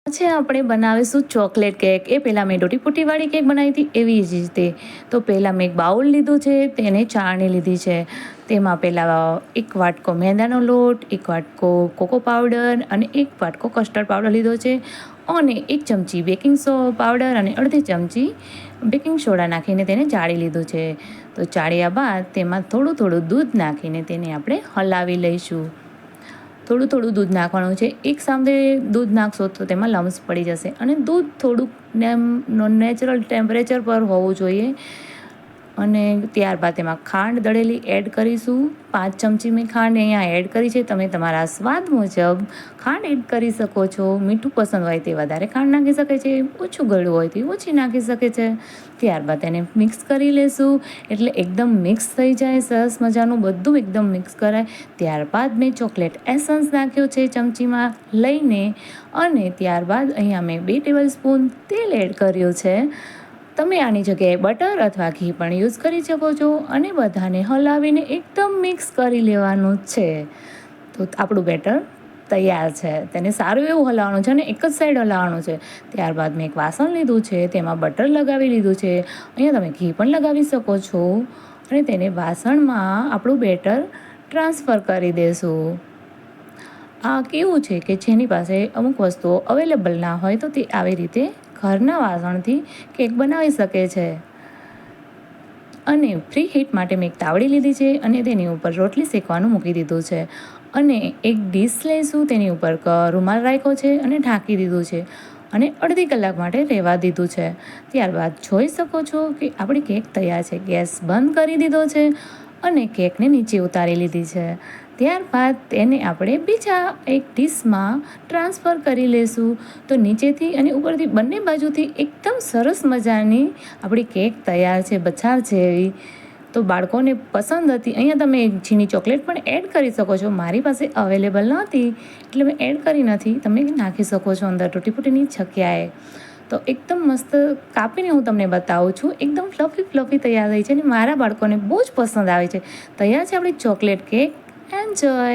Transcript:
આજે આપણે બનાવીશું ચોકલેટ કેક. એ પહેલાં મેં ટૂટી-ફૂટીવાળી કેક બનાવી હતી એવી જ રીતે. તો પહેલાં મેં એક બાઉલ લીધું છે, તેને ચાળણી લીધી છે. તેમાં પહેલાં 1 વાટકો મેંદાનો લોટ, 1 વાટકો કોકો પાવડર અને 1 વાટકો કસ્ટર્ડ પાવડર લીધો છે અને 1 ચમચી બેકિંગ પાવડર અને અડધી ચમચી બેકિંગ સોડા નાખીને તેને ચાળી લીધું છે. તો ચાળ્યા બાદ તેમાં થોડું દૂધ નાખીને તેને આપણે હલાવી લઈશું. થોડું દૂધ નાખવાનું છે. એક સામે દૂધ નાખશો તો તેમાં લમ્સ પડી જશે અને દૂધ થોડુંક નેચરલ ટેમ્પરેચર પર હોવું જોઈએ. અને ત્યારબાદ તેમાં ખાંડ દળેલી એડ કરીશું. 5 ચમચી મેં ખાંડ અહીંયા એડ કરી છે. તમે તમારા સ્વાદ મુજબ ખાંડ એડ કરી શકો છો. મીઠું પસંદ હોય તે વધારે ખાંડ નાખી શકે છે, ઓછું ગળ્યું હોય તે ઓછી નાખી શકે છે. ત્યારબાદ તેને મિક્સ કરી લેશું. એટલે એકદમ મિક્સ થઈ જાય, સરસ મજાનું બધું એકદમ મિક્સ કરાય. ત્યારબાદ મેં ચોકલેટ એસન્સ નાખ્યો છે ચમચીમાં લઈને અને ત્યારબાદ અહીંયા મેં 2 ટેબલ સ્પૂન તેલ એડ કર્યું છે. તમે આની જગ્યાએ બટર અથવા ઘી પણ યુઝ કરી શકો છો અને બધાને હલાવીને એકદમ મિક્સ કરી લેવાનું છે. તો આપણું બેટર તૈયાર છે. તેને સારું એવું હલાવવાનું છે અને એક જ સાઈડ હલાવવાનું છે. ત્યારબાદ મેં એક વાસણ લીધું છે, તેમાં બટર લગાવી લીધું છે. અહીંયા તમે ઘી પણ લગાવી શકો છો અને તેને વાસણમાં આપણું બેટર ટ્રાન્સફર કરી દેશું. આ કેવું છે કે જેની પાસે અમુક વસ્તુઓ અવેલેબલ ના હોય તો તે આવી રીતે ઘરના વાસણથી કેક બનાવી શકે છે. અને પ્રી હીટ માટે મેં એક તાવડી લીધી છે અને તેની ઉપર રોટલી શેકવાનું મૂકી દીધું છે. અને એક ડીશ લઈશું, તેની ઉપર રૂમાલ રાખ્યો છે અને ઢાંકી દીધું છે અને અડધી કલાક માટે રહેવા દીધું છે. ત્યારબાદ જોઈ શકો છો કે આપણી કેક તૈયાર છે. ગેસ બંધ કરી દીધો છે અને કેકને નીચે ઉતારી લીધી છે. ત્યારબાદ તેને આપણે બીજા એક ડીશમાં ટ્રાન્સફર કરી લેશું. તો નીચેથી અને ઉપરથી બંને બાજુથી એકદમ સરસ મજાની આપણી કેક તૈયાર છે, બજાર જેવી. તો બાળકોને પસંદ હતી. અહીંયા તમે ઝીણી ચોકલેટ પણ એડ કરી શકો છો. મારી પાસે અવેલેબલ નહોતી એટલે મેં એડ કરી નથી. તમે નાખી શકો છો અંદર તૂટી-ફૂટીની જગ્યાએ. તો એકદમ મસ્ત કાપીને હું તમને બતાવું છું. એકદમ ફ્લફી તૈયાર થઈ છે અને મારા બાળકોને બહુ જ પસંદ આવે છે. તૈયાર છે આપણી ચોકલેટ કેક. એન્જોય.